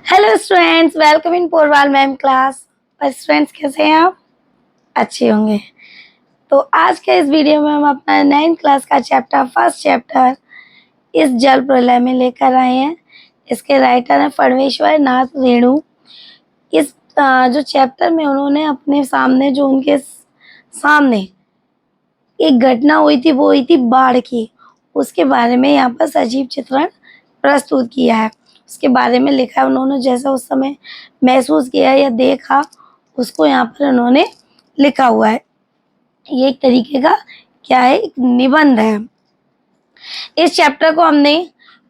Hello students, welcome in Porwal ma'am class. और students कैसे हैं आप? अच्छे होंगे। तो आज के इस वीडियो में हम अपना 9th क्लास का फर्स्ट चैप्टर इस जल प्रलय में लेकर आए हैं। इसके राइटर हैं फणवेश्वर नाथ रेणु। इस जो चैप्टर में उन्होंने अपने सामने जो उनके सामने एक घटना हुई थी, वो हुई थी बाढ़ की। उसके बारे में यहाँ पर सजीव चित्रण प्रस्तुत किया है। उसके बारे में लिखा है उन्होंने, जैसा उस समय महसूस किया या देखा उसको यहाँ पर उन्होंने लिखा हुआ है। ये एक तरीके का क्या है, एक निबंध है। इस चैप्टर को हमने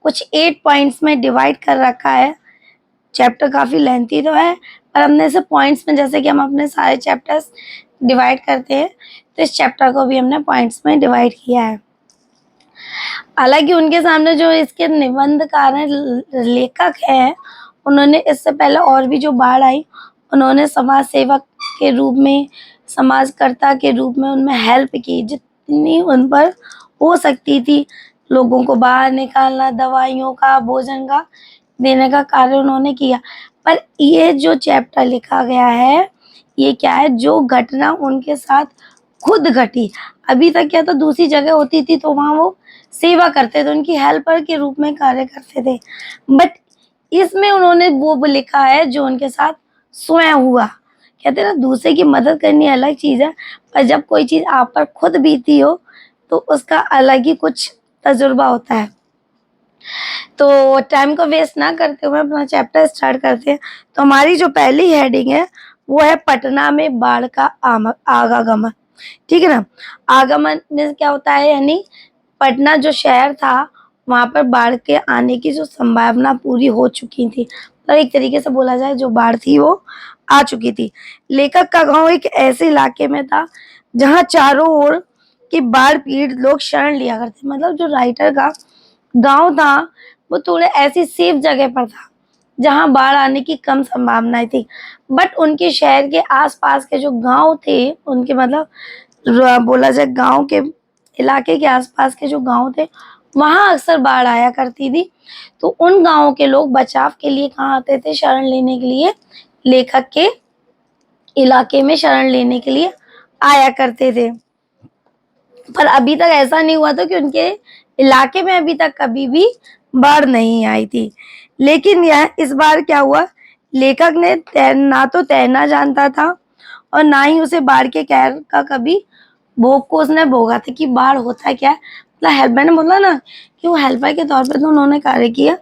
कुछ 8 पॉइंट्स में डिवाइड कर रखा है। चैप्टर काफ़ी लेंथी तो है, पर हमने इसे पॉइंट्स में, जैसे कि हम अपने सारे चैप्टर्स डिवाइड करते हैं, तो इस चैप्टर को भी हमने पॉइंट्स में डिवाइड किया है। हालांकि उनके सामने जो इसके निबंधकार हैं, लेखक हैं, उन्होंने इससे पहले और भी जो बाढ़ आई, उन्होंने समाज सेवक के रूप में, समाजकर्ता के रूप में उनमें हेल्प की, जितनी उन पर हो सकती थी। लोगों को बाहर निकालना, दवाइयों का, भोजन का देने का कार्य उन्होंने किया। पर ये जो चैप्टर लिखा गया है, ये क्या है, जो घटना उनके साथ खुद घटी। अभी तक क्या था, दूसरी जगह होती थी तो वहाँ वो सेवा करते थे, उनकी हेल्पर के रूप में कार्य करते थे। बट इसमें उन्होंने वो लिखा है जो उनके साथ स्वयं हुआ। कहते हैं ना, दूसरे की मदद करनी अलग चीज़ है, पर जब कोई चीज़ आप पर खुद बीती हो तो उसका अलग ही कुछ तजुर्बा होता है। तो टाइम को वेस्ट ना करते हुए अपना चैप्टर स्टार्ट करते हैं। तो हमारी जो पहली हेडिंग है वो है पटना में बाढ़ का आगमन। ठीक है ना। आगमन में क्या होता है, यानी पटना जो शहर था, वहाँ पर बाढ़ के आने की जो संभावना पूरी हो चुकी थी। मतलब एक तरीके से बोला जाए, जो बाढ़ थी वो आ चुकी थी। लेखक का गांव एक ऐसे इलाके में था जहाँ चारों ओर के बाढ़ पीड़ित लोग शरण लिया करते। मतलब जो राइटर का गांव था वो थोड़े ऐसी सेफ जगह पर था जहां बाढ़ आने की कम संभावनाएं थी। बट उनके शहर के आसपास के जो गांव थे, उनके मतलब बोला जाए गांव के इलाके के आसपास के जो गांव थे, वहां अक्सर बाढ़ आया करती थी। तो उन गांवों के लोग बचाव के लिए कहाँ आते थे, शरण लेने के लिए लेखक के इलाके में शरण लेने के लिए आया करते थे। पर अभी तक ऐसा नहीं हुआ था कि उनके इलाके में अभी तक कभी भी बाढ़ नहीं आई थी। लेकिन यह इस बार क्या हुआ, लेखक ने ना तो तैरना जानता था और ना ही उसे बाढ़ के कहर का कभी भोग को उसने भोगा था कि बाढ़ होता क्या है। मतलब हेल्प, मैंने बोला ना कि वो हेल्पर के तौर पर तो उन्होंने कार्य किया,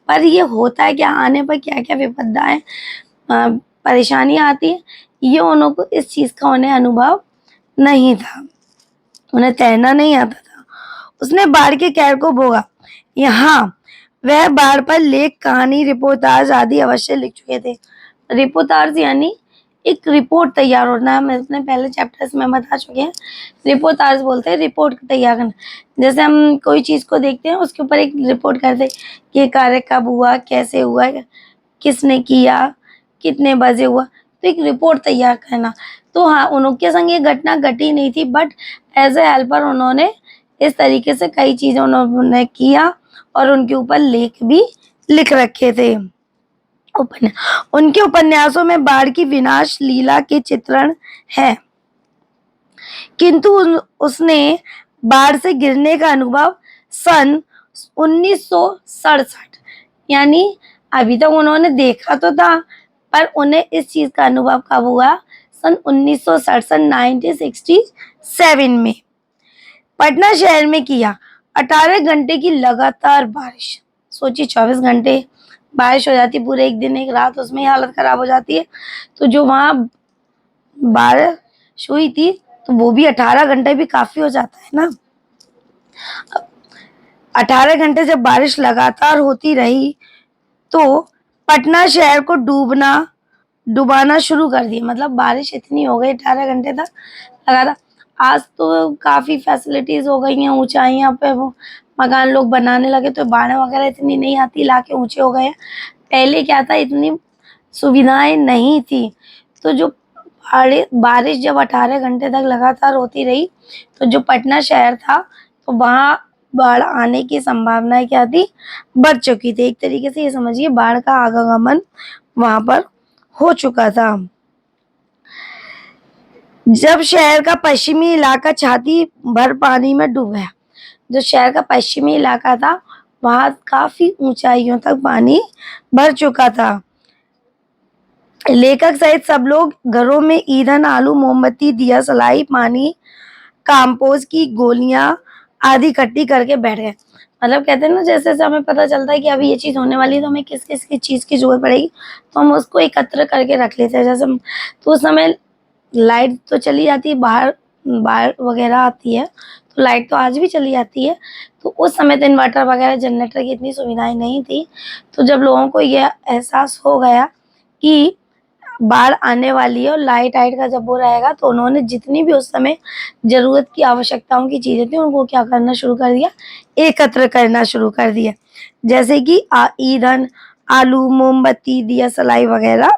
पर ये होता है क्या, आने पर क्या क्या विपदाएं, परेशानियां आती है, ये उनको इस चीज़ का उन्हें अनुभव नहीं था। उन्हें तैरना नहीं आता था। उसने बाढ़ के कहर को भोगा। यहाँ वह बाढ़ पर लेख, कहानी, रिपोर्टाज आदि अवश्य लिख चुके थे। रिपोर्टाज यानी एक रिपोर्ट तैयार होना, हम अपने पहले चैप्टर्स में बता चुके हैं। रिपोर्टाज बोलते हैं रिपोर्ट तैयार करना। जैसे हम कोई चीज़ को देखते हैं, उसके ऊपर एक रिपोर्ट करते हैं कि ये कार्य कब हुआ, कैसे हुआ, किसने किया, कितने बजे हुआ, तो एक रिपोर्ट तैयार करना। तो हाँ, उनके संग ये घटना घटी नहीं थी, बट एज ए हेल्पर उन्होंने इस तरीके से कई चीज़ें उन्होंने किया और उनके ऊपर लेख भी लिख रखे थे। उनके उपन्यासों में बाढ़ की विनाश लीला के चित्रण है, किंतु उसने बाढ़ से गिरने का अनुभव सन 1967, यानी अभी तक उन्होंने देखा तो था, पर उन्हें इस चीज का अनुभव कब हुआ, सन 1967 1967 में पटना शहर में किया। 18 घंटे की लगातार बारिश, सोचिए 24 घंटे बारिश हो जाती, पूरे एक दिन एक रात, उसमें हालत खराब हो जाती है। तो जो वहाँ बारिश हुई थी, तो वो भी 18 घंटे भी काफी हो जाता है ना। 18 घंटे जब बारिश लगातार होती रही तो पटना शहर को डुबाना शुरू कर दिया। मतलब बारिश इतनी हो गई 18 घंटे तक लगातार। आज तो काफ़ी फैसिलिटीज़ हो गई हैं, ऊंचाइयाँ पे वो मकान लोग बनाने लगे तो बाढ़ वगैरह इतनी नहीं आती, इलाके ऊंचे हो गए हैं। पहले क्या था, इतनी सुविधाएं नहीं थी। तो जो बारिश जब 18 घंटे तक लगातार होती रही, तो जो पटना शहर था, तो वहाँ बाढ़ आने की संभावनाएं क्या थी, बढ़ चुकी थी। एक तरीके से ये समझिए बाढ़ का आगमन वहां पर हो चुका था। जब शहर का पश्चिमी इलाका छाती भर पानी में डूब गया, जो शहर का पश्चिमी इलाका था वहां काफी ऊंचाइयों तक पानी भर चुका था। लेखक सहित सब लोग घरों में ईंधन, आलू, मोमबत्ती, दिया सलाई, पानी, कंपोस्ट की गोलियां आदि इकट्ठी करके बैठ गए। मतलब कहते हैं ना, जैसे जैसे हमें पता चलता है कि अभी ये चीज होने वाली है तो हमें किस किस की चीज की जरूरत पड़ेगी, तो हम उसको एकत्र करके रख लेते हैं। जैसे तो उस समय लाइट तो चली जाती है, बाहर बाढ़ वगैरह आती है तो लाइट तो आज भी चली जाती है। तो उस समय तो इन्वर्टर वगैरह, जनरेटर की इतनी सुविधाएं नहीं थी। तो जब लोगों को यह एहसास हो गया कि बाढ़ आने वाली है और लाइट आइट का जब वो रहेगा, तो उन्होंने जितनी भी उस समय जरूरत की आवश्यकताओं की चीजें थी उनको क्या करना शुरू कर दिया, एकत्र करना शुरू कर दिया। जैसे कि ईंधन, आलू, मोमबत्ती, दिया सलाई वगैरह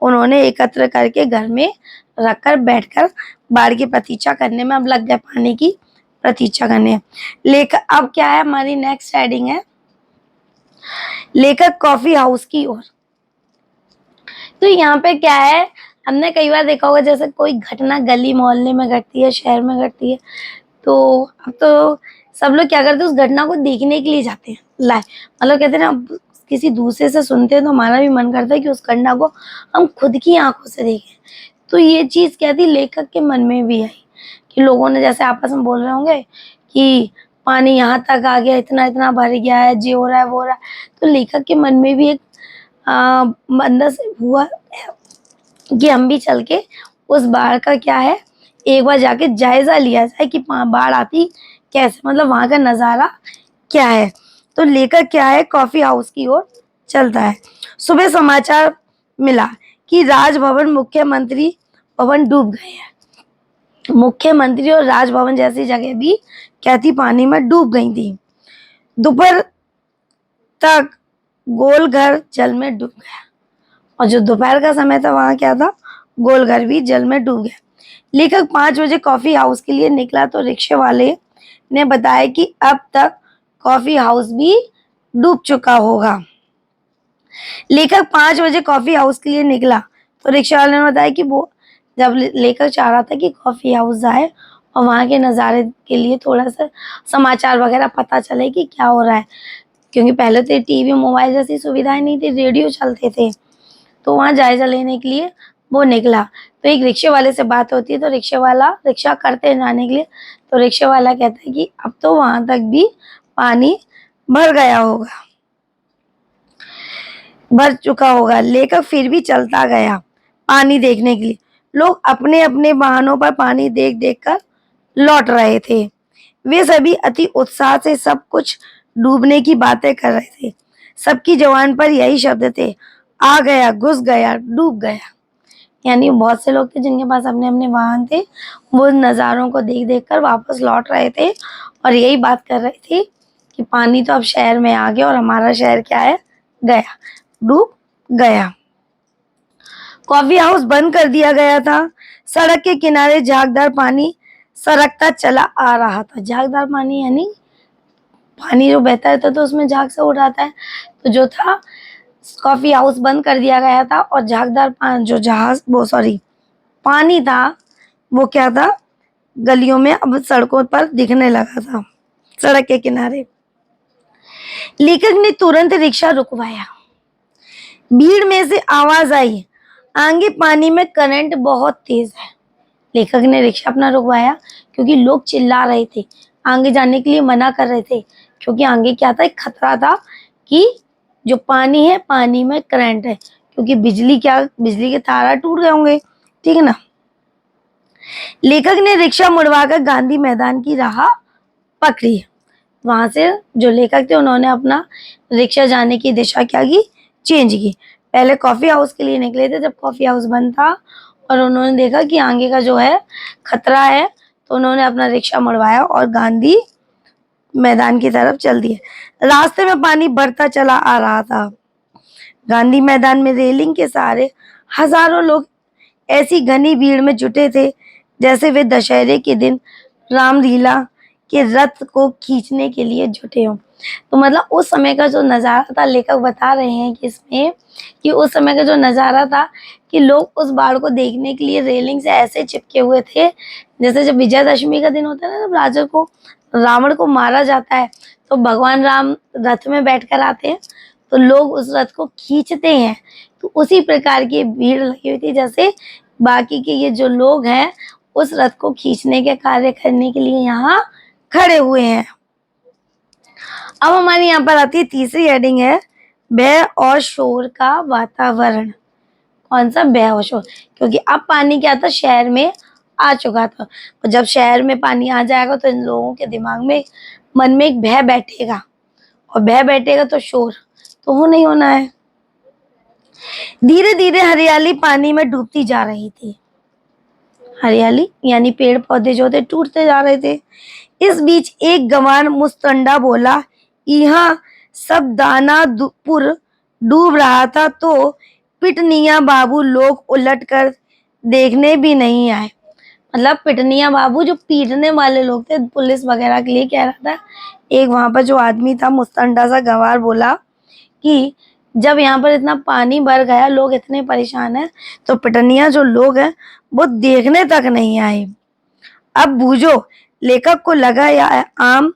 उन्होंने एकत्र करके घर में रखकर बैठकर बाढ़ की प्रतीक्षा करने में अब लग गए, पानी की प्रतीक्षा करने। लेकर अब क्या है, हमारी नेक्स्ट हेडिंग है लेकर कॉफी हाउस की ओर। तो यहाँ पे क्या है, हमने कई बार देखा होगा जैसे कोई घटना गली मोहल्ले में घटती है, शहर में घटती है, तो अब तो सब लोग क्या करते हैं, उस घटना को देखने के लिए जाते हैं लाइव। मतलब कहते हैं ना, किसी दूसरे से सुनते हैं तो हमारा भी मन करता है कि उस घटना को हम खुद की आंखों से देखें। तो ये चीज क्या थी, लेखक के मन में भी आई कि लोगों ने जैसे आपस में बोल रहे होंगे कि पानी यहाँ तक आ गया, इतना इतना भर गया है, ये हो रहा है वो हो रहा है। तो लेखक के मन में भी एक अंदर से हुआ कि हम भी चल के उस बाढ़ का क्या है, एक बार जाके जायजा लिया जाए कि बाढ़ आती कैसे, मतलब वहां का नजारा क्या है। तो लेकर क्या है, कॉफी हाउस की ओर चलता है। सुबह समाचार मिला कि राजभवन, मुख्यमंत्री भवन डूब गए हैं। मुख्यमंत्री और राजभवन जैसी जगह भी क्या थी, पानी में डूब गई थी। दोपहर तक गोलघर जल में डूब गया, और जो दोपहर का समय था वहां क्या था, गोलघर भी जल में डूब गया। लेखक 5 बजे कॉफी हाउस के लिए निकला तो रिक्शे वाले ने बताया कि अब तक कॉफी हाउस भी डूब चुका होगा। लेखक 5 बजे कॉफी हाउस के लिए निकला तो रिक्शा वाले ने बताया कि वो जब लेखक चाह रहा था कि कॉफी हाउस जाए और वहां के नज़ारे के लिए थोड़ा सा समाचार वगैरह पता चले कि क्या हो रहा है, क्योंकि पहले तो टीवी मोबाइल जैसी सुविधाएं नहीं थी, रेडियो चलते थे। तो वहां जायजा लेने के लिए वो निकला। तो एक रिक्शे वाले से बात होती है, तो रिक्शे वाला रिक्शा करते हैं जाने के लिए, तो रिक्शे वाला कहता है कि अब तो वहां तक भी पानी भर गया होगा, भर चुका होगा। लेकर फिर भी चलता गया पानी देखने के लिए। लोग अपने अपने वाहनों पर पानी देख देख कर लौट रहे थे। वे सभी अति उत्साह से सब कुछ डूबने की बातें कर रहे थे। सबकी जुबान पर यही शब्द थे, आ गया, घुस गया, डूब गया। यानी बहुत से लोग थे जिनके पास अपने अपने वाहन थे, वो नज़ारों को देख देख कर वापस लौट रहे थे और यही बात कर रहे थे कि पानी तो अब शहर में आ गया और हमारा शहर क्या है, गया, डूब गया। कॉफी हाउस बंद कर दिया गया था। सड़क के किनारे झागदार पानी सरकता चला आ रहा था। झागदार पानी यानी पानी जो बहता रहता तो उसमें झाग से उड़ाता है, तो जो था कॉफी हाउस बंद कर दिया गया था और झागदार जो जहाज वो सॉरी पानी था वो क्या था, गलियों में अब सड़कों पर दिखने लगा था, सड़क के किनारे। लेखक ने तुरंत रिक्शा रुकवाया। भीड़ में से आवाज आई, आगे पानी में करंट बहुत तेज है। लेखक ने रिक्शा अपना रुकवाया क्योंकि लोग चिल्ला रहे थे, आगे जाने के लिए मना कर रहे थे, क्योंकि आगे क्या था, एक खतरा था कि जो पानी है, पानी में करंट है, क्योंकि बिजली के तार टूट गए होंगे, ठीक है ना। लेखक ने रिक्शा मुड़वाकर गांधी मैदान की राह पकड़ी। वहां से जो लेखक थे उन्होंने अपना रिक्शा जाने की दिशा क्या की, चेंज की। पहले कॉफी हाउस के लिए निकले थे जब कॉफी हाउस बंद था और उन्होंने देखा कि आगे का जो है खतरा है, तो उन्होंने अपना रिक्शा मुड़वाया और गांधी मैदान की तरफ चल दिए। रास्ते में पानी बढ़ता चला आ रहा था। गांधी मैदान में रेलिंग के सहारे हजारों लोग ऐसी घनी भीड़ में जुटे थे जैसे वे दशहरे के दिन रामलीला कि रथ को खींचने के लिए जुटे हों। तो मतलब उस समय का जो नज़ारा था, लेखक बता रहे हैं कि इसमें कि उस समय का जो नज़ारा था कि लोग उस बाढ़ को देखने के लिए रेलिंग से ऐसे चिपके हुए थे, जैसे जब विजयदशमी का दिन होता है ना, जब रावण को मारा जाता है तो भगवान राम रथ में बैठकर आते हैं, तो लोग उस रथ को खींचते हैं। तो उसी प्रकार की भीड़ लगी हुई थी, जैसे बाकी के ये जो लोग हैं उस रथ को खींचने के कार्य करने के लिए यहाँ खड़े हुए हैं। अब हमारी यहाँ पर आती है तीसरी हेडिंग है भय और शोर का वातावरण। कौन सा? भय और शोर, क्योंकि अब पानी क्या था, शहर में आ चुका था, और जब शहर में पानी आ जाएगा तो इन लोगों के दिमाग में, मन में एक भय बैठेगा, और भय बैठेगा तो शोर तो नहीं होना है। धीरे धीरे हरियाली पानी में डूबती जा रही थी। हरियाली यानी पेड़ पौधे जो थे टूटते जा रहे थे। इस बीच एक गंवार मुस्तंडा बोला, यहाँ सब दानापुर डूब रहा था तो पिटनिया बाबू लोग उलट कर देखने भी नहीं आए। मतलब पिटनिया बाबू जो पीटने वाले लोग थे, पुलिस वगैरह के लिए कह रहा था। एक वहां पर जो आदमी था, मुस्तंडा सा गंवार, बोला कि जब यहाँ पर इतना पानी भर गया, लोग इतने परेशान हैं, तो पिटनिया जो लोग हैं वो देखने तक नहीं आए। अब बूझो, लेखक को लगा यह आम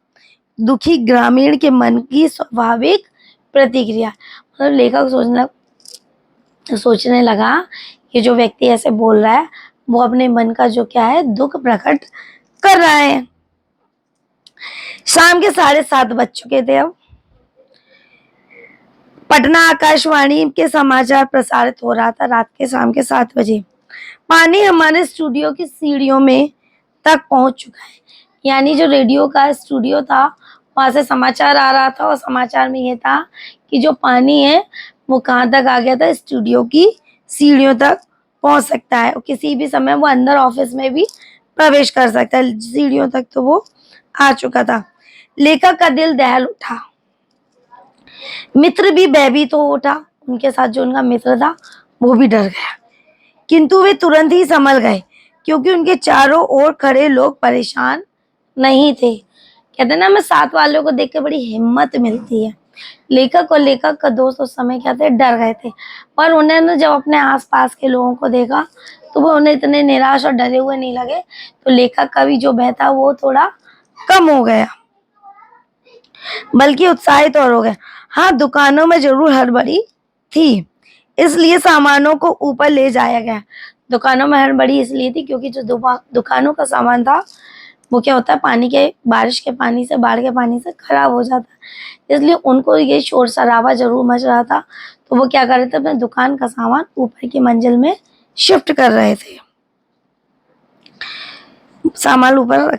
दुखी ग्रामीण के मन की स्वाभाविक प्रतिक्रिया। मतलब लेखक सोचने लगा कि जो व्यक्ति ऐसे बोल रहा है वो अपने मन का जो क्या है, दुख प्रकट कर रहा है। शाम के 7:30 बज चुके थे। अब पटना आकाशवाणी के समाचार प्रसारित हो रहा था रात के शाम के 7 बजे। पानी हमारे स्टूडियो की सीढ़ियों में तक पहुंच चुका है। यानी जो रेडियो का स्टूडियो था वहां से समाचार आ रहा था, और समाचार में ये था कि जो पानी है वो कहाँ तक आ गया था, स्टूडियो की सीढ़ियों तक पहुंच सकता है, और किसी भी समय वो अंदर ऑफिस में भी प्रवेश कर सकता है। सीढ़ियों तक तो वो आ चुका था। लेखक का दिल दहल उठा, मित्र भी भयभीत हो उठा। उनके साथ जो उनका मित्र था वो भी डर गया, किंतु वे तुरंत ही संभल गए, क्योंकि उनके चारों ओर खड़े लोग परेशान नहीं थे। कहते हैं ना, हमें साथ वालों को देख के बड़ी हिम्मत मिलती है। लेखक और लेखक का दोस्त उस समय क्या थे, डर गए थे, पर उन्होंने जब अपने आसपास के लोगों को देखा तो वो उन्हें इतने निराश और डरे हुए नहीं लगे। तो लेखक का भी जो भय था वो थोड़ा कम हो गया, बल्कि उत्साहित और हो गया। हाँ, दुकानों में जरूर हड़बड़ी थी, इसलिए सामानों को ऊपर ले जाया गया। दुकानों में हड़बड़ी इसलिए थी क्योंकि जो दुकानों का सामान था वो क्या होता है, पानी के, बारिश के पानी से, बाढ़ के पानी से खराब हो जाता है, इसलिए उनको ये शोर शराबा जरूर मच रहा था। तो वो क्या कर रहे थे, अपने दुकान का सामान ऊपर की मंजिल में शिफ्ट कर रहे थे, सामान ऊपर।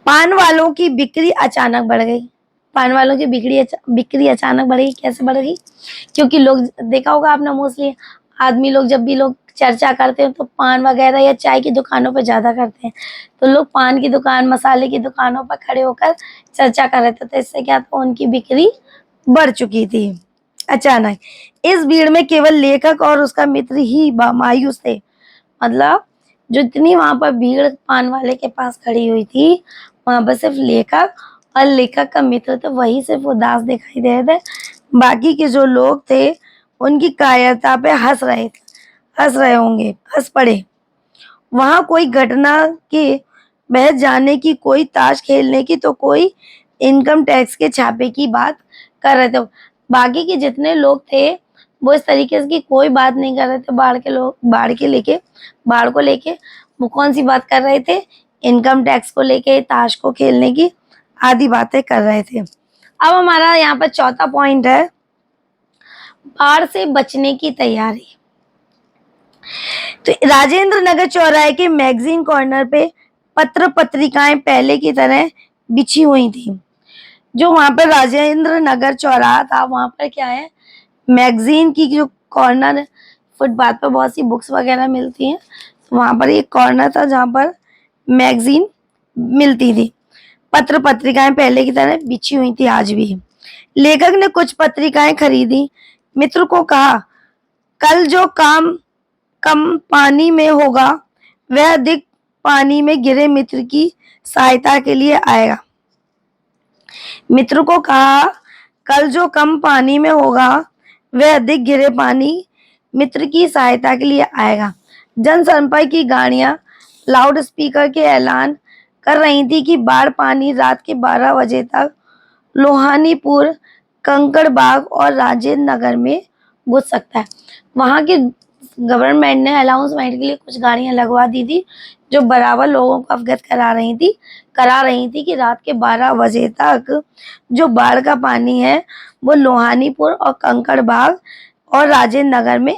पान वालों की बिक्री अचानक बढ़ गई। पान वालों की बिक्री अचानक बढ़ गई। कैसे बढ़ गई? क्योंकि लोग, देखा होगा आपने, मोस्टली आदमी लोग जब भी लोग चर्चा करते हैं तो पान वगैरह या चाय की दुकानों पर ज्यादा करते हैं। तो लोग पान की दुकान, मसाले की दुकानों पर खड़े होकर चर्चा कर रहे थे, तो इससे क्या था, उनकी बिक्री बढ़ चुकी थी अचानक। इस भीड़ में केवल लेखक और उसका मित्र ही मायूस थे। मतलब जितनी वहां पर भीड़ पान वाले के पास खड़ी हुई थी, वहां पर सिर्फ लेखक और लेखक का मित्र थे, वही सिर्फ उदास दिखाई दे रहे थे। बाकी के जो लोग थे उनकी कायरता पे हंस रहे होंगे, हंस पड़े। वहां कोई घटना के बह जाने की, कोई ताश खेलने की, तो कोई इनकम टैक्स के छापे की बात कर रहे थे। बाकी के जितने लोग थे वो इस तरीके की कोई बात नहीं कर रहे थे। बाढ़ को लेके वो कौन सी बात कर रहे थे, इनकम टैक्स को लेके, ताश को खेलने की आदि बातें कर रहे थे। अब हमारा यहाँ पर चौथा पॉइंट है, बाढ़ से बचने की तैयारी। तो राजेंद्र नगर चौराहे के मैगजीन कॉर्नर पे पत्र पत्रिकाएं पहले की तरह बिछी हुई थी। जो वहां पर राजेंद्र नगर चौराहा था, वहां पर क्या है, मैगजीन की जो कॉर्नर, फुटपाथ पर बहुत सी बुक्स वगैरह मिलती हैं, तो वहां पर एक कॉर्नर था जहां पर मैगजीन मिलती थी। पत्र पत्रिकाएं पहले की तरह बिछी हुई थी आज भी। लेखक ने कुछ पत्रिकाएं खरीदी, मित्र को कहा, कल जो काम कम पानी में होगा वह अधिक पानी में गिरे मित्र की सहायता के लिए आएगा। मित्र को कहा, कल जो कम पानी में होगा वह अधिक गिरे पानी मित्र की सहायता के लिए आएगा। जनसंपर्क की गाड़ियां लाउड स्पीकर के ऐलान कर रही थी कि बाढ़ पानी रात के 12 बजे तक लोहानीपुर, कंकड़बाग और राजेंद्र नगर में घुस सकता है। वहां के गवर्नमेंट ने अनाउंसमेंट के लिए कुछ गाड़ियां लगवा दी थी जो बराबर लोगों को अवगत करा रही थी कि रात के 12 बजे तक जो बाढ़ का पानी है वो लोहानीपुर और कंकड़बाग और राजेंद्र नगर में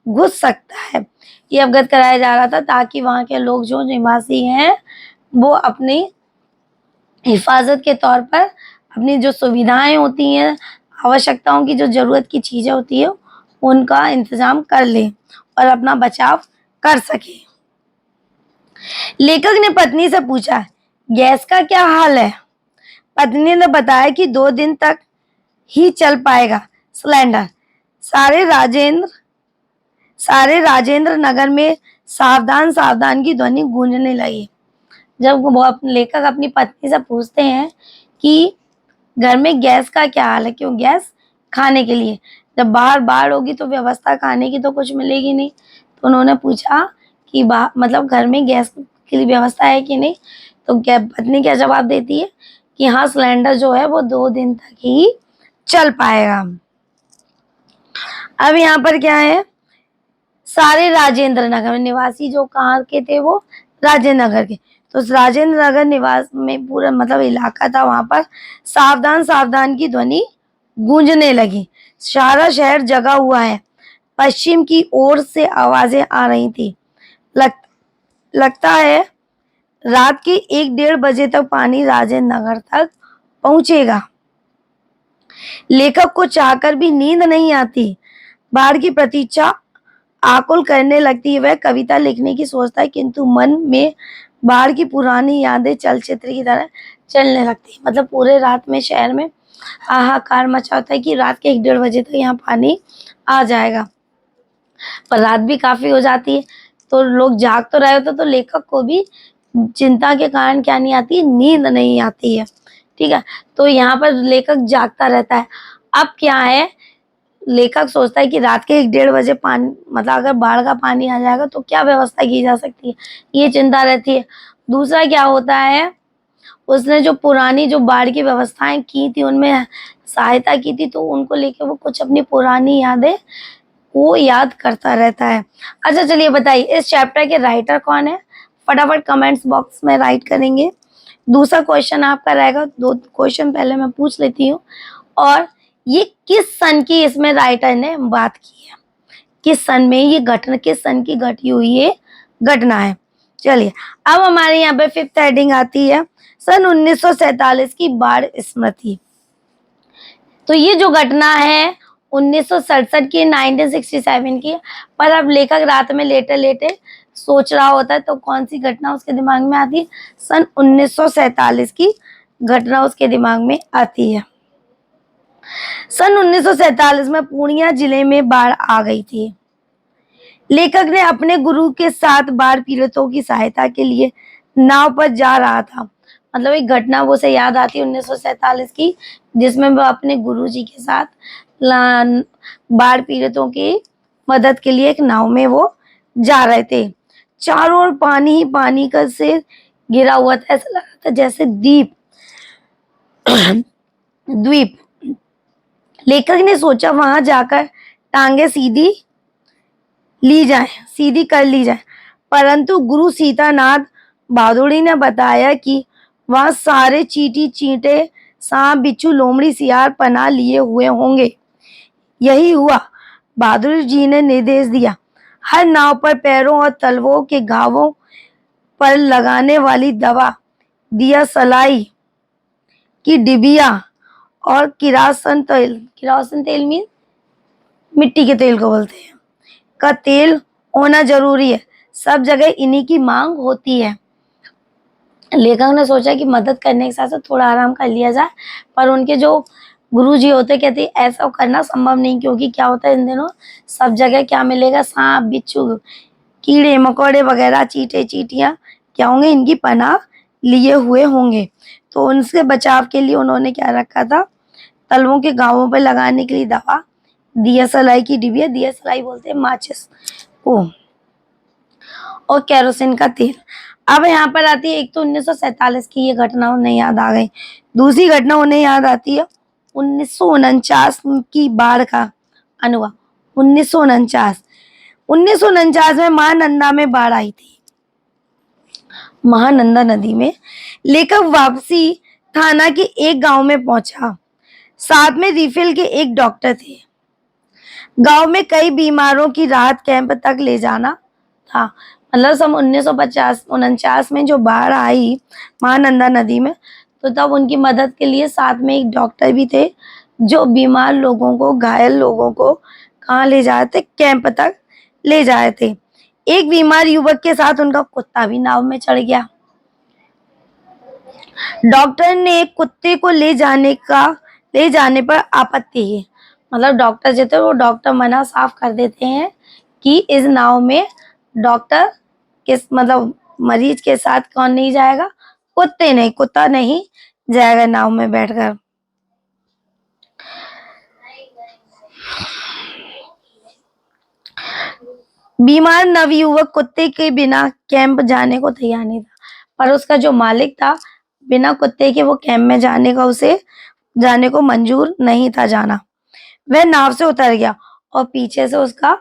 घुस सकता है। ये अवगत कराया जा रहा था ताकि वहां के लोग जो निवासी हैं वो अपनी हिफाजत के तौर पर अपनी जो सुविधाएं होती हैं, आवश्यकताओं की जो जरूरत की चीजें होती है उनका इंतजाम कर ले और अपना बचाव कर सके। लेखक ने पत्नी से पूछा, गैस का क्या हाल है? पत्नी ने बताया कि 2 दिन तक ही चल पाएगा सिलेंडर। सारे राजेंद्र नगर में सावधान सावधान की ध्वनि गूंजने लगी। जब वो लेखक अपनी पत्नी से पूछते हैं कि घर में गैस का क्या हाल है, क्यों गैस खाने के लिए, जब बाहर बाढ़ होगी तो व्यवस्था खाने की तो कुछ मिलेगी नहीं, तो उन्होंने पूछा कि मतलब घर में गैस के लिए व्यवस्था है कि नहीं, तो पत्नी क्या जवाब देती है कि हाँ सिलेंडर जो है वो 2 दिन तक ही चल पाएगा। अब यहाँ पर क्या है, सारे राजेंद्र नगर निवासी जो कहाँ के थे वो राजेंद्र नगर के, तो राजेंद्र नगर निवास में पूरा मतलब इलाका था, वहां पर सावधान सावधान की ध्वनि गूंजने लगी। सारा शहर जगा हुआ है। पश्चिम की ओर से आवाजें आ रही थी। लगता है रात के 1-1:30 बजे तक पानी राजेंद्र नगर तक पहुंचेगा। लेखक को चाहकर भी नींद नहीं आती। बाढ़ की प्रतीक्षा आकुल करने लगती है। वह कविता लिखने की सोचता है किंतु मन में बाढ़ की पुरानी यादें चलचित्र की तरह चलने लगती है। मतलब पूरे रात में शहर में हाहाकार मचा होता है कि रात के 1-1:30 बजे तक यहाँ पानी आ जाएगा, पर रात भी काफी हो जाती है तो लोग जाग तो रहे होते, तो लेखक को भी चिंता के कारण क्या नहीं आती, नींद नहीं आती है। ठीक है, तो यहाँ पर लेखक जागता रहता है। अब क्या है, लेखक सोचता है कि रात के 1-1:30 बजे पानी मतलब अगर बाढ़ का पानी आ जाएगा तो क्या व्यवस्था की जा सकती है, ये चिंता रहती है। दूसरा क्या होता है, उसने जो पुरानी जो बाढ़ की व्यवस्थाएं की थी उनमें सहायता की थी, तो उनको लेके वो कुछ अपनी पुरानी यादें वो याद करता रहता है। अच्छा चलिए बताइए इस चैप्टर के राइटर कौन है, फटाफट कमेंट्स बॉक्स में राइट करेंगे। दूसरा क्वेश्चन आपका रहेगा, 2 क्वेश्चन पहले मैं पूछ लेती हूँ, और ये किस सन की इसमें राइटर ने बात की है, किस सन में ये घटना, किस सन की घटी हुई ये घटना है। चलिए अब हमारे यहाँ पे 5th हेडिंग आती है, सन 1947 की बाढ़ स्मृति। तो ये जो घटना है 1967 की, 1967 की, पर अब लेखक रात में लेटे लेटे सोच रहा होता है तो कौन सी घटना उसके दिमाग में आती है, सन 1947 की घटना उसके दिमाग में आती है। सन 1947 में पूर्णिया जिले में बाढ़ आ गई थी। लेखक ने अपने गुरु के साथ बाढ़ पीड़ितों की सहायता के लिए नाव पर जा रहा था। मतलब एक घटना वो से याद आती है 1947 की, जिसमें वो अपने गुरुजी के साथ बाढ़ पीड़ितों की मदद के लिए एक नाव में वो जा रहे थे। चारों ओर पानी ही पानी का से गिरा हुआ था, ऐसा लग रहा था जैसे द्वीप। लेखक ने सोचा वहां जाकर टांगे सीधी कर ली जाए, परंतु गुरु सीतानाथ बहादुरी ने बताया कि वहां सारे चींटी चींटे सांप बिच्छू लोमड़ी सियार पनाह लिए हुए होंगे। यही हुआ। बहादुर जी ने निर्देश दिया, हर नाव पर पैरों और तलवों के घावों पर लगाने वाली दवा, दिया सलाई की डिबिया और किरासन तेल मीन मिट्टी के तेल को बोलते हैं, का तेल होना जरूरी है। सब जगह इन्हीं की मांग होती है। लेखक ने सोचा कि मदद करने के साथ साथ थोड़ा आराम कर लिया जाए, पर उनके जो गुरुजी होते कहते ऐसा करना संभव नहीं, क्योंकि क्या होता है इन दिनों सब जगह क्या मिलेगा, सांप बिच्छू कीड़े मकोड़े वगैरह चींटे चींटियां क्या होंगे, इनकी पनाह लिए हुए होंगे। तो उनसे बचाव के लिए उन्होंने क्या रखा था, तलवों के गांवों पर लगाने के लिए दवा, दियासलाई की डिबिया, दियासलाई बोलते हैं माचिस को, और केरोसिन का तेल। अब यहाँ पर आती है, एक तो 1947 की ये घटना उन्हें याद आ गई, दूसरी घटना उन्हें याद आती है 1949 की बाढ़ का अनुभव। 1949 में महानंदा में बाढ़ आई थी, महानंदा नदी में। लेखक वापसी थाना के एक गांव में पहुंचा, साथ में रिफिल के एक डॉक्टर थे। गांव में कई बीमारों की राहत कैंप तक ले जाना था। मतलब सन 1949 में जो बाढ़ आई महानंदा नदी में, तो तब उनकी मदद के लिए साथ में एक डॉक्टर भी थे, जो बीमार लोगों को, घायल लोगों को कहाँ ले जाए थे, कैंप तक ले जाए थे। एक बीमार युवक के साथ उनका कुत्ता भी नाव में चढ़ गया। डॉक्टर ने कुत्ते को ले जाने पर आपत्ति की। मतलब डॉक्टर जो थे वो डॉक्टर मना साफ कर देते हैं कि इस नाव में डॉक्टर किस मतलब मरीज के साथ कौन नहीं जाएगा, कुत्ता नहीं जाएगा नाव में बैठकर। बीमार नवयुवक कुत्ते के बिना कैंप जाने को तैयार नहीं था, पर उसका जो मालिक था बिना कुत्ते के वो कैंप में उसे जाने को मंजूर नहीं था जाना। वह नाव से उतर गया और पीछे से उसका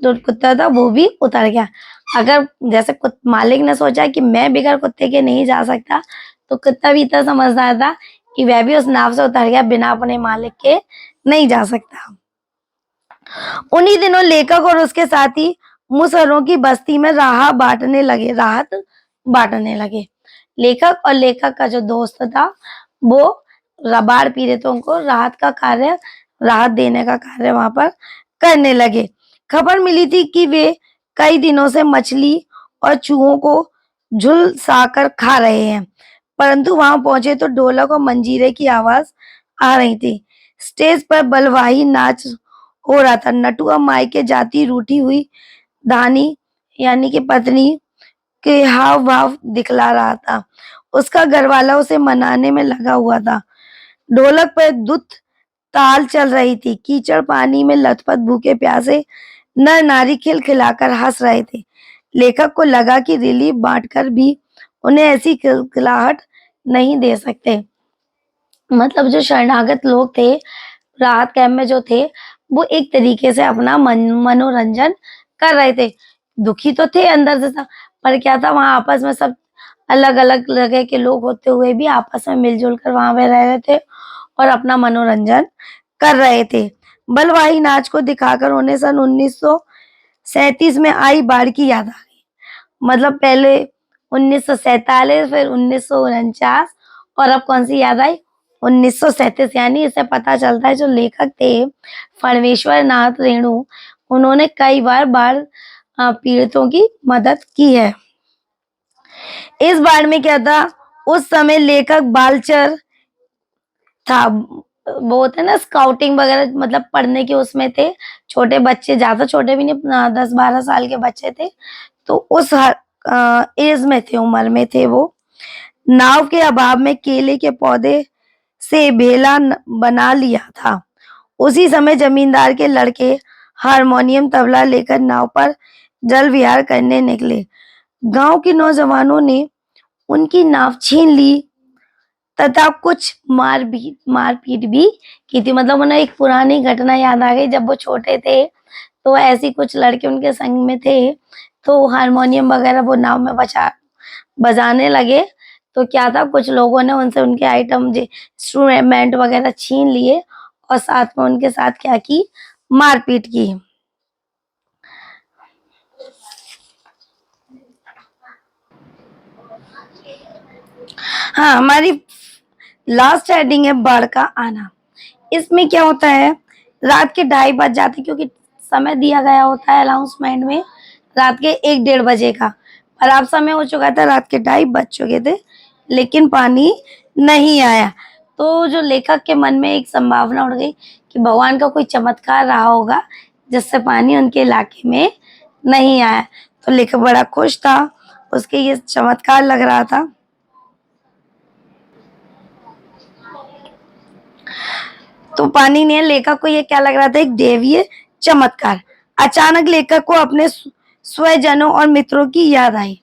जो कुत्ता था वो भी उतर गया। अगर जैसे मालिक ने सोचा कि मैं बगैर कुत्ते के नहीं जा सकता, तो कुत्ता भी इतना समझदार था कि वह भी उस नाव से उतर गया, बिना अपने मालिक के नहीं जा सकता। उन्हीं दिनों लेखक और उसके साथी मुसहरों की बस्ती में राहत बांटने लगे। लेखक और लेखक का जो दोस्त था वो बाढ़ पीड़ितों को राहत देने का कार्य वहां पर करने लगे। खबर मिली थी कि वे कई दिनों से मछली और चूहों को झुलसाकर खा रहे हैं, परंतु वहां पहुंचे तो ढोलक और मंजीरे की आवाज आ रही थी। स्टेज पर बलवाही नाच हो रहा था। नटुआ माई के जाती रूठी हुई धानी यानी कि पत्नी के हाव भाव दिखला रहा था। उसका घरवाला उसे मनाने में लगा हुआ था। ढोलक पर दुत ताल चल रही थी। कीचड़ पानी में लथपथ भूखे प्यासे नर नारी खिलखिलाकर हंस रहे थे। लेखक को लगा कि रिलीफ बांटकर भी उन्हें ऐसी खिलखिलाहट नहीं दे सकते। मतलब जो शरणागत लोग थे राहत कैंप में जो थे, वो एक तरीके से अपना मनोरंजन कर रहे थे। दुखी तो थे अंदर से सब, पर क्या था वहां आपस में सब अलग अलग जगह के लोग होते हुए भी आपस में मिलजुल कर वहां पे रह रहे थे और अपना मनोरंजन कर रहे थे। बलवाही नाच को दिखाकर उन्हें सन 1937 में आई बाढ़ की याद आ गई। मतलब पहले 1947, फिर 1949 और अब कौन सी याद आई, 1937। यानी इससे पता चलता है जो लेखक थे फणवेश्वर नाथ रेणु, उन्होंने कई बार बाढ़ पीड़ितों की मदद की है। इस बाढ़ में क्या था, उस समय लेखक बालचर था, वो होते ना स्काउटिंग वगैरह, मतलब पढ़ने के उसमें थे। छोटे बच्चे, ज्यादा छोटे भी नहीं, 10-12 साल के बच्चे थे, तो उस एज में थे, उम्र में थे वो। नाव के अभाव में केले के पौधे से भेला बना लिया था। उसी समय जमींदार के लड़के हारमोनियम तबला लेकर नाव पर जल विहार करने निकले। गांव के नौजवानों ने उनकी नाव छीन ली तथा कुछ मारपीट भी की थी। मतलब उन्हें एक पुरानी घटना याद आ गई, जब वो छोटे थे तो ऐसी कुछ लड़के उनके संग में थे, तो हारमोनियम वगैरह वो नाव में बजाने लगे। तो क्या था, कुछ लोगों ने उनसे उनके आइटम इंस्ट्रूमेंट वगैरह छीन लिए और साथ में उनके साथ क्या की, मारपीट की। हाँ, हमारी लास्ट हेडिंग है बाढ़ का आना। इसमें क्या होता है, रात के 2:30 बज जाते, क्योंकि समय दिया गया होता है अनाउंसमेंट में रात के 1-1:30 बजे का, पर अब समय हो चुका था, रात के 2:30 बज चुके थे, लेकिन पानी नहीं आया। तो जो लेखक के मन में एक संभावना उड़ गई कि भगवान का कोई चमत्कार रहा होगा जिससे पानी उनके इलाके में नहीं आया। तो लेखक बड़ा खुश था उसके ये चमत्कार लग रहा था। तो पानी ने लेखक को ये क्या लग रहा था, एक दैवीय चमत्कार। अचानक लेखक को अपने स्वजनों और मित्रों की याद आई।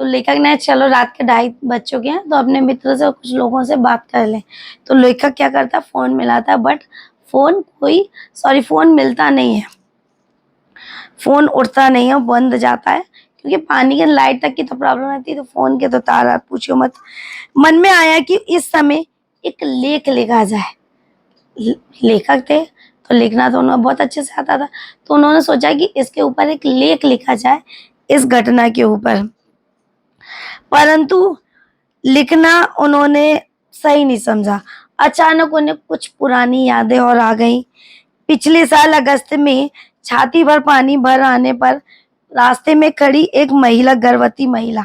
तो लेखक ने चलो रात के 2:30 बज चुके हैं तो अपने मित्र से कुछ लोगों से बात कर लें। तो लेखक क्या करता है, फोन मिलाता है, बट फोन मिलता नहीं है, फोन उठता नहीं है, बंद जाता है, क्योंकि पानी के लाइट तक की तो प्रॉब्लम रहती है, तो फोन के तो तार आप पूछो मत। मन में आया कि इस समय एक लेख लिखा जाए। लेखक थे तो लिखना तो उन्हें बहुत अच्छे से आता था, तो उन्होंने सोचा कि इसके ऊपर एक लेख लिखा जाए, इस घटना के ऊपर। परंतु लिखना उन्होंने सही नहीं समझा। अचानक उन्हें कुछ पुरानी यादें और आ गईं। पिछले साल अगस्त में छाती भर पानी भर आने पर रास्ते में खड़ी एक महिला, गर्भवती महिला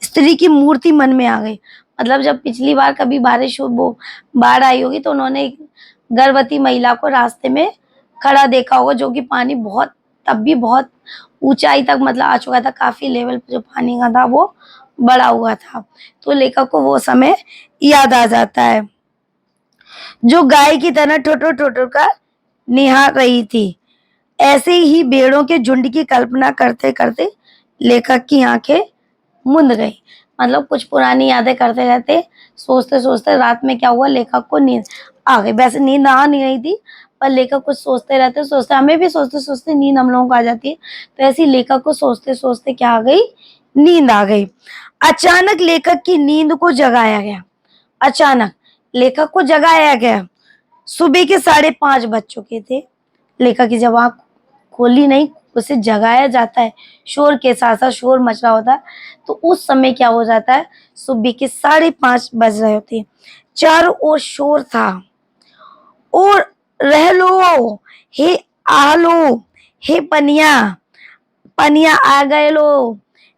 स्त्री की मूर्ति मन में आ गई। मतलब जब पिछली बार कभी बाढ़ आई होगी तो उन्होंने एक गर्भवती महिला को रास्ते में खड़ा देखा होगा, जो कि पानी बहुत, तब भी बहुत ऊंचाई तक मतलब आ चुका था, काफी लेवल पे जो पानी का था वो बड़ा हुआ था। तो लेखक को वो समय याद आ जाता है, जो गाय की तरह ठोठो ठोठो कर निहार रही थी। ऐसे ही भेड़ों के झुंड की कल्पना करते करते लेखक की आंखें मुंद गई। मतलब कुछ पुरानी यादें करते रहते, सोचते सोचते रात में क्या हुआ, लेखक को नींद आ गई। वैसे नींद आ नहीं रही थी, पर लेखक कुछ सोचते रहते, सोचते, हमें भी सोचते सोचते नींद हम लोगों को आ जाती है, तो ऐसी लेखक को सोचते सोचते क्या आ गई, नींद आ गई। अचानक लेखक की नींद को जगाया गया। अचानक लेखक को जगाया गया। सुबह के 5:30 बज चुके थे। लेखक की जब आंख खोली नहीं, उसे जगाया जाता है, शोर के साथ साथ शोर मच रहा होता है। तो उस समय क्या हो जाता है, सुबह के 5:30 बज रहे होते, चारों ओर शोर था। और रह लो, हे आ लो, हे पनिया, पनिया आ गए लो,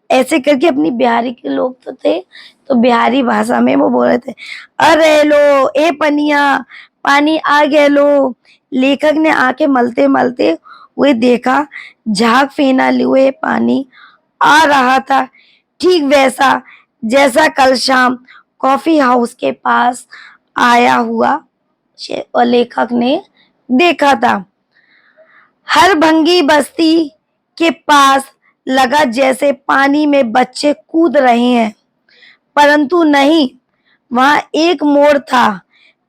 ऐसे करके अपनी बिहारी के लोग तो थे, तो बिहारी भाषा में वो बोल रहे थे, अरे लो ए पनिया, पानी आ गए लो। लेखक ने आंखें मलते मलते हुए देखा, झाग फेना लिए पानी आ रहा था, ठीक वैसा जैसा कल शाम कॉफी हाउस के पास आया हुआ और लेखक ने देखा था। हर भंगी बस्ती के पास लगा जैसे पानी में बच्चे कूद रहे हैं, परंतु नहीं, वहां एक मोड़ था।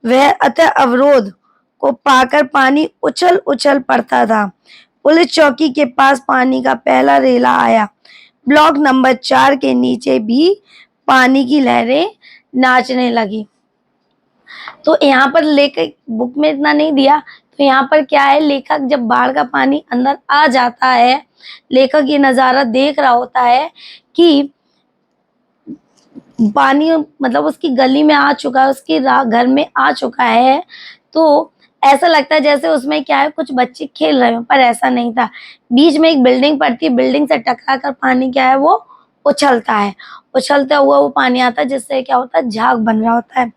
वह अतः अवरोध को पाकर पानी उछल उछल पड़ता था। पुलिस चौकी के पास पानी का पहला रेला आया। ब्लॉक नंबर 4 के नीचे भी पानी की लहरें नाचने लगी। तो यहाँ पर लेखक बुक में इतना नहीं दिया, तो यहाँ पर क्या है, लेखक जब बाढ़ का पानी अंदर आ जाता है, लेखक ये नजारा देख रहा होता है कि पानी मतलब उसकी गली में आ चुका है, उसके घर में आ चुका है। तो ऐसा लगता है जैसे उसमें क्या है, कुछ बच्चे खेल रहे हो, पर ऐसा नहीं था। बीच में एक बिल्डिंग पड़ती है, बिल्डिंग से टकरा कर पानी क्या है वो उछलता है, उछलता हुआ वो पानी आता है, जिससे क्या होता है, झाग बन रहा होता है।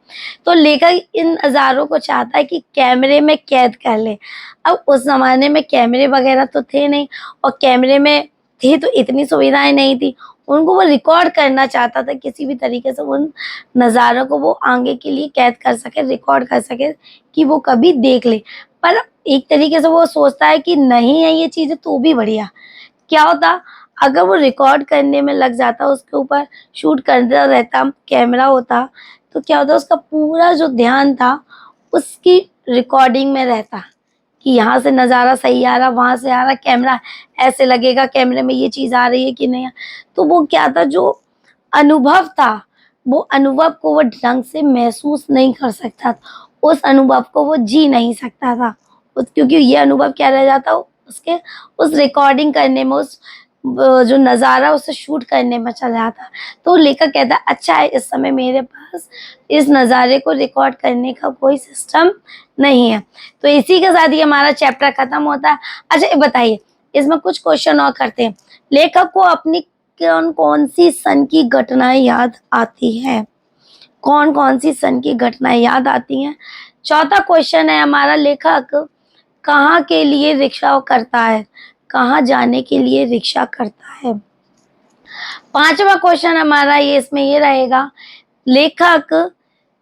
तो लेखक इन नज़ारों को चाहता है कि कैमरे में कैद कर ले। अब उस जमाने में कैमरे वगैरह तो थे नहीं, और कैमरे में थे तो इतनी सुविधाएं नहीं थी। उनको वो रिकॉर्ड करना चाहता था, किसी भी तरीके से उन नज़ारों को वो आगे के लिए कैद कर सके, रिकॉर्ड कर सके, कि वो कभी देख ले। पर एक तरीके से वो सोचता है कि नहीं है ये चीज़ें तो भी बढ़िया। क्या होता अगर वो रिकॉर्ड करने में लग जाता, उसके ऊपर शूट करता रहता, कैमरा होता, तो क्या होता, उसका पूरा जो ध्यान था उसकी रिकॉर्डिंग में रहता, कि यहाँ से नज़ारा सही आ रहा, वहाँ से आ रहा, कैमरा ऐसे लगेगा, कैमरे में ये चीज़ आ रही है कि नहीं। तो वो क्या था, जो अनुभव था, वो अनुभव को वो ढंग से महसूस नहीं कर सकता था, उस अनुभव को वो जी नहीं सकता था, क्योंकि ये अनुभव क्या रह जाता, उसके उस रिकॉर्डिंग करने में, उस जो नज़ारा उसे शूट करने में चला जाता। तो लेखक कहता है अच्छा है, इस समय मेरे पास इस नज़ारे को रिकॉर्ड करने का कोई सिस्टम नहीं है। तो इसी के साथ ही हमारा चैप्टर खत्म होता है। अच्छा ये बताइए, इसमें कुछ क्वेश्चन और करते हैं। लेखक को अपनी कौन कौन सी सन की घटनाएं याद आती हैं, कौन कौन सी सन की घटनाएं याद आती हैं। चौथा क्वेश्चन है हमारा, लेखक कहाँ के लिए रिक्शा करता है, कहाँ जाने के लिए रिक्शा करता है। पांचवा क्वेश्चन हमारा ये इसमें ये रहेगा, लेखक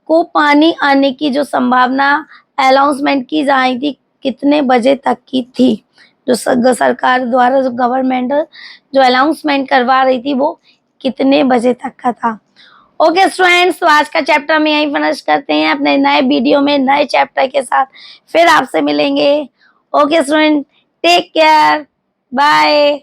को पानी आने की जो संभावना अनाउंसमेंट की जा रही थी कितने बजे तक की थी? जो सरकार द्वारा जो गवर्नमेंट जो अनाउंसमेंट करवा रही थी वो कितने बजे तक का था? ओके स्टूडेंट्स, तो आज का चैप्टर हम यहीं फिनिश करते हैं। अपने नए वीडियो में नए चैप्टर के साथ फिर आपसे मिलेंगे। Okay student, take care, bye.